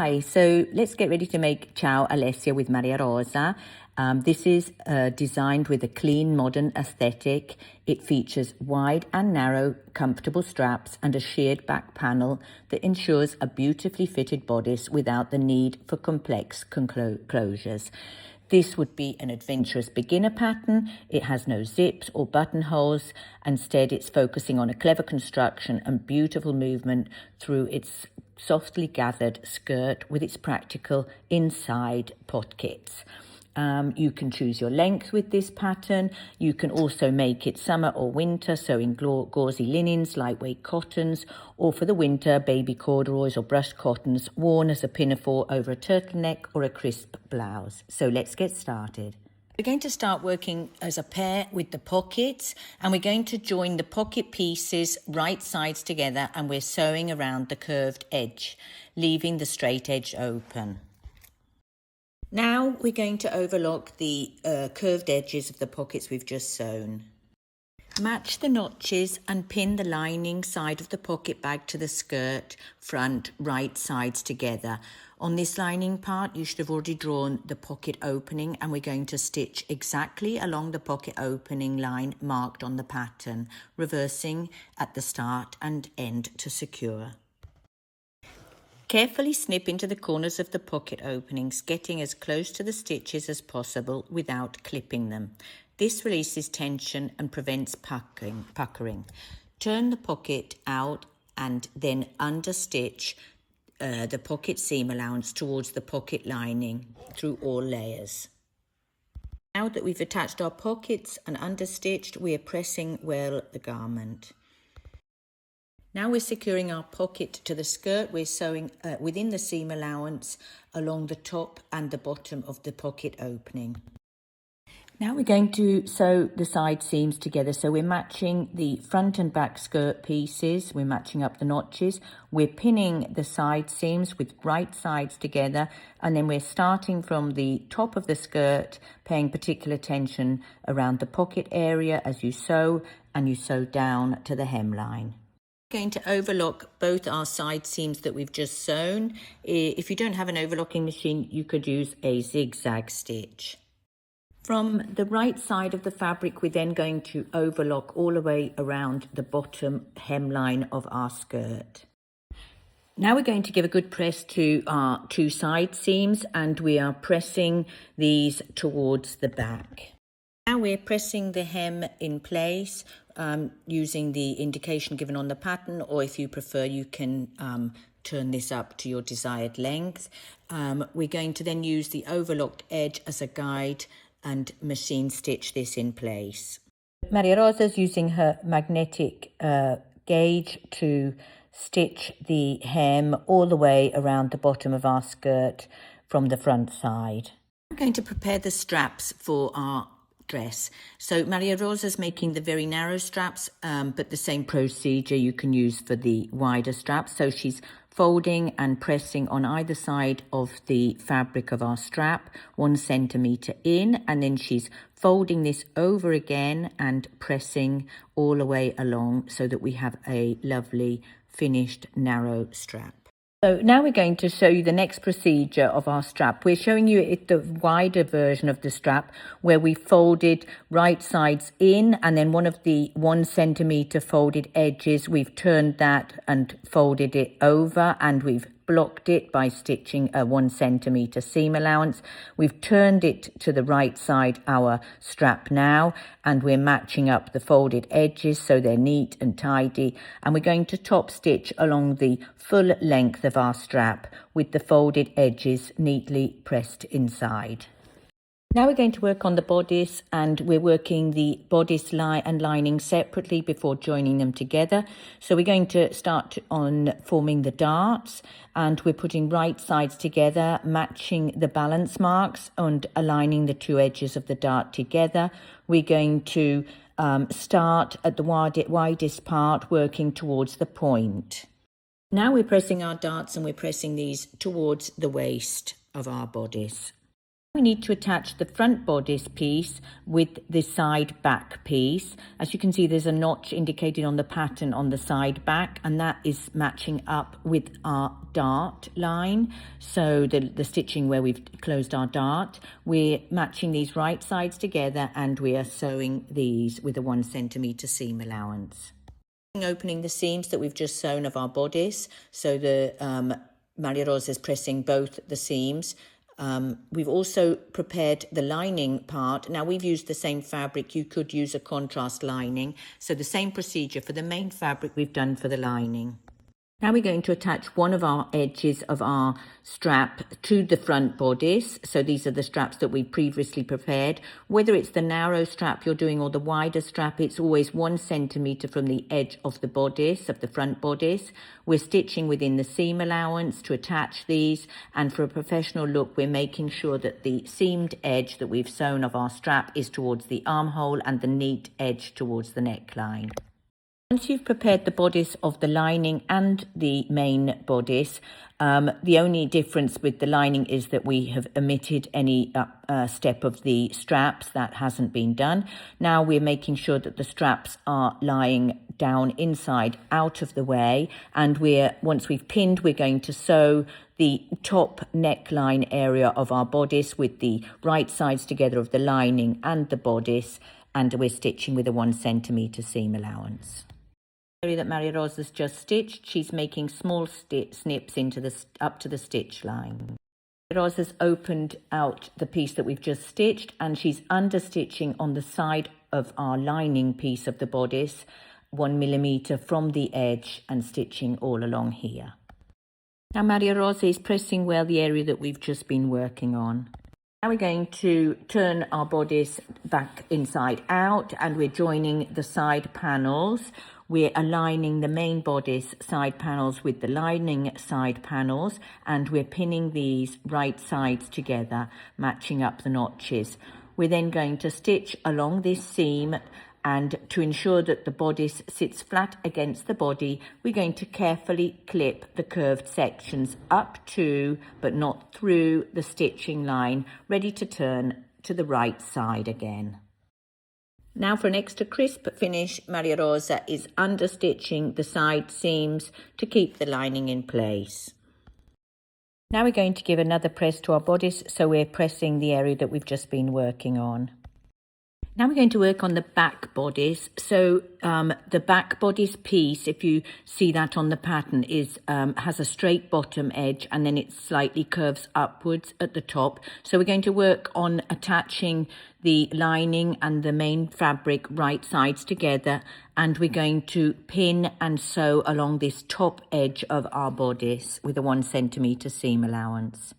Hi, so let's get ready to make Ciao Alessia with Maria Rosa. This is designed with a clean, modern aesthetic. It features wide and narrow, comfortable straps and a sheared back panel that ensures a beautifully fitted bodice without the need for complex closures. This would be an adventurous beginner pattern. It has no zips or buttonholes. Instead, it's focusing on a clever construction and beautiful movement through its softly gathered skirt with its practical inside pockets. You can choose your length with this pattern. You can also make it summer or winter, so in gauzy linens, lightweight cottons, or for the winter, baby corduroys or brushed cottons worn as a pinafore over a turtleneck or a crisp blouse. So let's get started. We're going to start working as a pair with the pockets, and we're going to join the pocket pieces right sides together, and we're sewing around the curved edge, leaving the straight edge open. Now we're going to overlock the curved edges of the pockets we've just sewn. Match the notches and pin the lining side of the pocket bag to the skirt front right sides together. On this lining part, you should have already drawn the pocket opening, and we're going to stitch exactly along the pocket opening line marked on the pattern, reversing at the start and end to secure. Carefully snip into the corners of the pocket openings, getting as close to the stitches as possible without clipping them. This releases tension and prevents puckering. Turn the pocket out and then understitch the pocket seam allowance towards the pocket lining through all layers. Now that we've attached our pockets and understitched, we are pressing well the garment. Now we're securing our pocket to the skirt. We're sewing within the seam allowance along the top and the bottom of the pocket opening. Now we're going to sew the side seams together. So we're matching the front and back skirt pieces. We're matching up the notches. We're pinning the side seams with right sides together. And then we're starting from the top of the skirt, paying particular attention around the pocket area as you sew, and you sew down to the hemline. Going to overlock both our side seams that we've just sewn. If you don't have an overlocking machine, you could use a zigzag stitch. From the right side of the fabric, we're then going to overlock all the way around the bottom hemline of our skirt. Now we're going to give a good press to our two side seams, and we are pressing these towards the back. Now we're pressing the hem in place using the indication given on the pattern, or if you prefer, you can turn this up to your desired length. We're going to then use the overlocked edge as a guide and machine stitch this in place. Maria Rosa is using her magnetic gauge to stitch the hem all the way around the bottom of our skirt from the front side. I'm going to prepare the straps for our dress. So Maria Rosa is making the very narrow straps, but the same procedure you can use for the wider straps. So she's folding and pressing on either side of the fabric of our strap 1 centimetre in, and then she's folding this over again and pressing all the way along so that we have a lovely finished narrow strap. So now we're going to show you the next procedure of our strap. We're showing you the wider version of the strap, where we folded right sides in, and then one of the 1 centimetre folded edges, we've turned that and folded it over, and we've blocked it by stitching a 1 centimetre seam allowance. We've turned it to the right side, our strap now, and we're matching up the folded edges so they're neat and tidy, and we're going to top stitch along the full length of our strap with the folded edges neatly pressed inside. Now we're going to work on the bodice, and we're working the bodice line and lining separately before joining them together. So we're going to start on forming the darts, and we're putting right sides together, matching the balance marks and aligning the two edges of the dart together. We're going to start at the widest part, working towards the point. Now we're pressing our darts, and we're pressing these towards the waist of our bodice. We need to attach the front bodice piece with the side back piece. As you can see, there's a notch indicated on the pattern on the side back, and that is matching up with our dart line. So the stitching where we've closed our dart, we're matching these right sides together, and we are sewing these with a 1 centimetre seam allowance. Opening the seams that we've just sewn of our bodice, so the Maria Rosa is pressing both the seams. We've also prepared the lining part. Now we've used the same fabric. You could use a contrast lining. So the same procedure for the main fabric we've done for the lining. Now we're going to attach one of our edges of our strap to the front bodice. So these are the straps that we previously prepared. Whether it's the narrow strap you're doing or the wider strap, it's always 1 centimetre from the edge of the bodice, of the front bodice. We're stitching within the seam allowance to attach these, and for a professional look, we're making sure that the seamed edge that we've sewn of our strap is towards the armhole and the neat edge towards the neckline. Once you've prepared the bodice of the lining and the main bodice, the only difference with the lining is that we have omitted any step of the straps. That hasn't been done. Now we're making sure that the straps are lying down inside out of the way, and once we've pinned, we're going to sew the top neckline area of our bodice with the right sides together of the lining and the bodice, and we're stitching with a 1 centimetre seam allowance. Area that Maria Rosa's just stitched, she's making small snips into up to the stitch line. Maria Rosa's opened out the piece that we've just stitched, and she's understitching on the side of our lining piece of the bodice 1 millimetre from the edge and stitching all along here. Now Maria Rosa is pressing well the area that we've just been working on. Now we're going to turn our bodice back inside out, and we're joining the side panels. We're aligning the main bodice side panels with the lining side panels, and we're pinning these right sides together, matching up the notches. We're then going to stitch along this seam, and to ensure that the bodice sits flat against the body, we're going to carefully clip the curved sections up to, but not through, the stitching line, ready to turn to the right side again. Now for an extra crisp finish, Maria Rosa is understitching the side seams to keep the lining in place. Now we're going to give another press to our bodice, so we're pressing the area that we've just been working on. Now we're going to work on the back bodice. So the back bodice piece, if you see that on the pattern, has a straight bottom edge, and then it slightly curves upwards at the top. So we're going to work on attaching the lining and the main fabric right sides together, and we're going to pin and sew along this top edge of our bodice with a 1 centimetre seam allowance.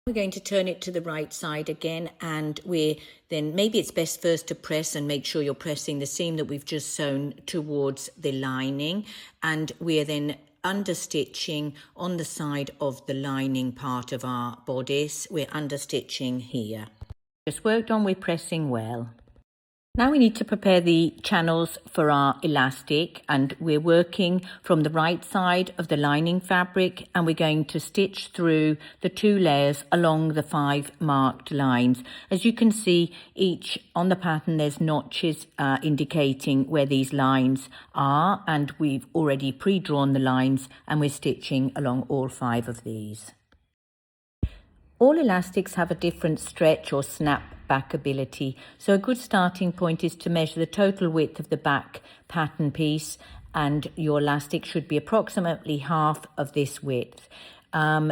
We're going to turn it to the right side again, and maybe it's best first to press and make sure you're pressing the seam that we've just sewn towards the lining, and we're then understitching on the side of the lining part of our bodice. We're understitching here. Just worked on, we're pressing well. Now we need to prepare the channels for our elastic, and we're working from the right side of the lining fabric, and we're going to stitch through the 2 layers along the 5 marked lines. As you can see, on the pattern there's notches indicating where these lines are, and we've already pre-drawn the lines, and we're stitching along all 5 of these. All elastics have a different stretch or snap back ability, so a good starting point is to measure the total width of the back pattern piece, and your elastic should be approximately half of this width.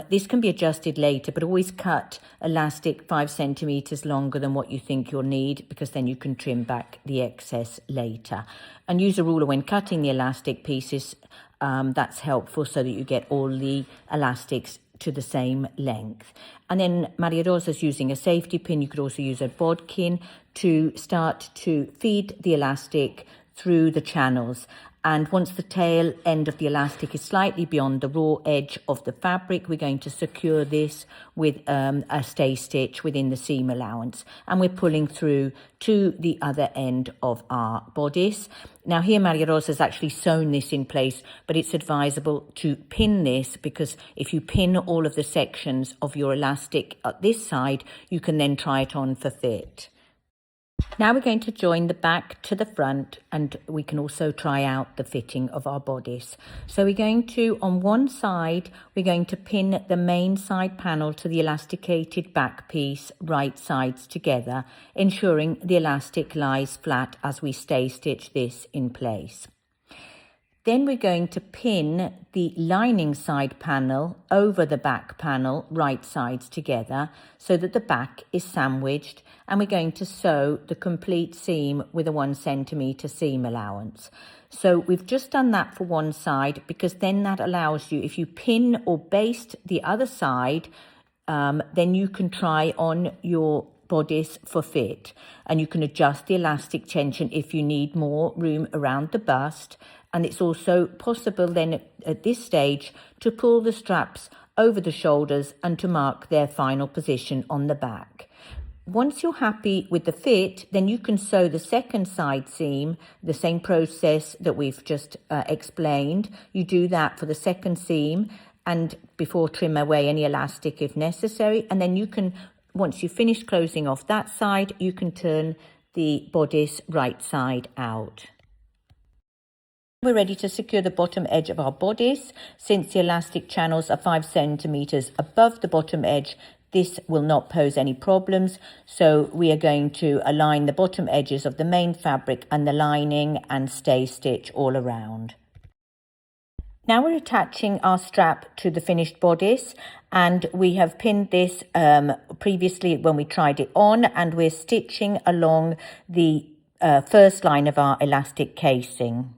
This can be adjusted later, but always cut elastic 5 centimetres longer than what you think you'll need, because then you can trim back the excess later. And use a ruler when cutting the elastic pieces. That's helpful so that you get all the elastics to the same length. And then Maria Rosa's using a safety pin. You could also use a bodkin to start to feed the elastic through the channels. And once the tail end of the elastic is slightly beyond the raw edge of the fabric, we're going to secure this with a stay stitch within the seam allowance. And we're pulling through to the other end of our bodice. Now here Maria Rosa has actually sewn this in place, but it's advisable to pin this, because if you pin all of the sections of your elastic at this side, you can then try it on for fit. Now we're going to join the back to the front, and we can also try out the fitting of our bodice. So we're going to, on one side, we're going to pin the main side panel to the elasticated back piece, right sides together, ensuring the elastic lies flat as we stay stitch this in place. Then we're going to pin the lining side panel over the back panel, right sides together, so that the back is sandwiched, and we're going to sew the complete seam with a 1 centimetre seam allowance. So we've just done that for one side, because then that allows you, if you pin or baste the other side, then you can try on your bodice for fit, and you can adjust the elastic tension if you need more room around the bust. And it's also possible then at this stage to pull the straps over the shoulders and to mark their final position on the back. Once you're happy with the fit, then you can sew the second side seam, the same process that we've just explained. You do that for the second seam, and before trim away any elastic if necessary. And then you can, once you've finished closing off that side, you can turn the bodice right side out. We're ready to secure the bottom edge of our bodice. Since the elastic channels are 5 centimetres above the bottom edge, this will not pose any problems. So we are going to align the bottom edges of the main fabric and the lining and stay stitch all around. Now we're attaching our strap to the finished bodice, and we have pinned this previously when we tried it on, and we're stitching along the first line of our elastic casing.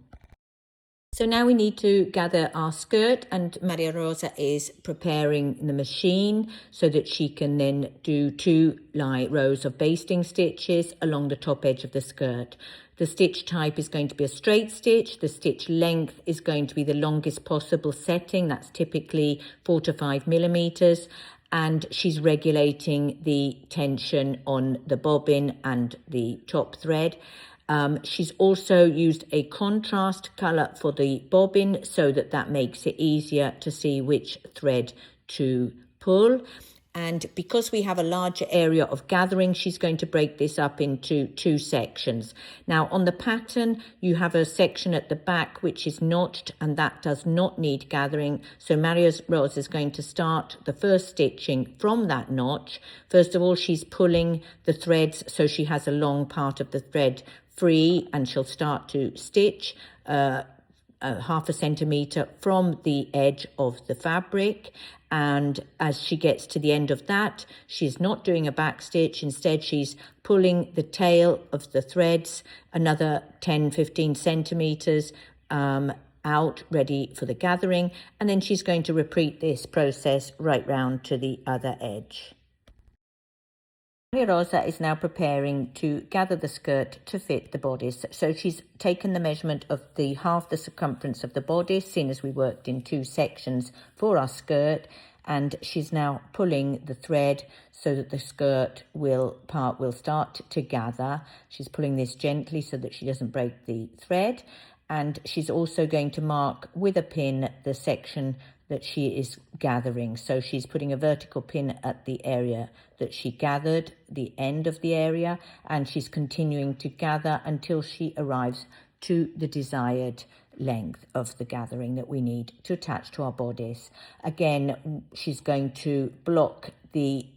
So now we need to gather our skirt, and Maria Rosa is preparing the machine so that she can then do 2 rows of basting stitches along the top edge of the skirt. The stitch type is going to be a straight stitch. The stitch length is going to be the longest possible setting. That's typically 4 to 5 millimeters. And she's regulating the tension on the bobbin and the top thread. She's also used a contrast colour for the bobbin so that makes it easier to see which thread to pull. And because we have a larger area of gathering, she's going to break this up into 2 sections. Now on the pattern, you have a section at the back which is notched, and that does not need gathering. So Maria Rosa is going to start the first stitching from that notch. First of all, she's pulling the threads so she has a long part of the thread free, and she'll start to stitch 1/2 centimetre from the edge of the fabric. And as she gets to the end of that, she's not doing a back stitch. Instead, she's pulling the tail of the threads another 10-15 centimetres out, ready for the gathering. And then she's going to repeat this process right round to the other edge. Maria Rosa is now preparing to gather the skirt to fit the bodice. So she's taken the measurement of half the circumference of the bodice, seeing as we worked in 2 sections for our skirt, and she's now pulling the thread so that the skirt will start to gather. She's pulling this gently so that she doesn't break the thread, and she's also going to mark with a pin the section that she is gathering. So she's putting a vertical pin at the area that she gathered, the end of the area, and she's continuing to gather until she arrives to the desired length of the gathering that we need to attach to our bodice. Again, she's going to block the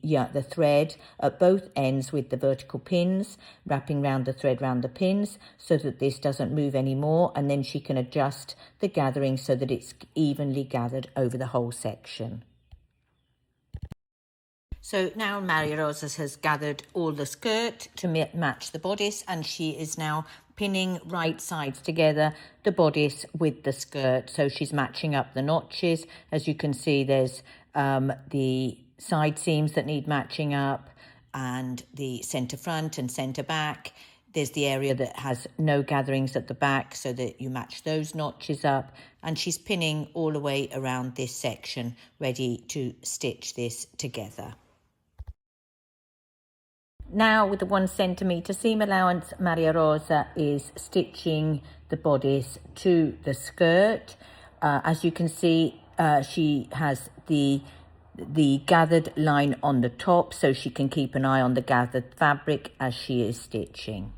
thread at both ends with the vertical pins, wrapping round the thread round the pins so that this doesn't move anymore, and then she can adjust the gathering so that it's evenly gathered over the whole section. So now Maria Rosa has gathered all the skirt to match the bodice, and she is now pinning right sides together, the bodice with the skirt. So she's matching up the notches. As you can see, there's the side seams that need matching up, and the centre front and centre back. There's the area that has no gatherings at the back so that you match those notches up. And she's pinning all the way around this section, ready to stitch this together. Now with the 1 centimetre seam allowance, Maria Rosa is stitching the bodice to the skirt. As you can see, she has the gathered line on the top, so she can keep an eye on the gathered fabric as she is stitching.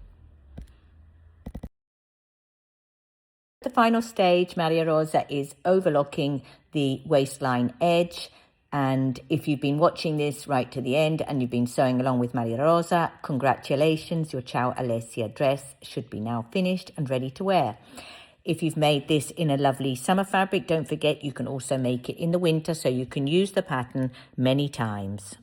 The final stage, Maria Rosa is overlocking the waistline edge. And if you've been watching this right to the end and you've been sewing along with Maria Rosa, congratulations, your Ciao Alessia dress should be now finished and ready to wear. If you've made this in a lovely summer fabric, don't forget you can also make it in the winter, so you can use the pattern many times.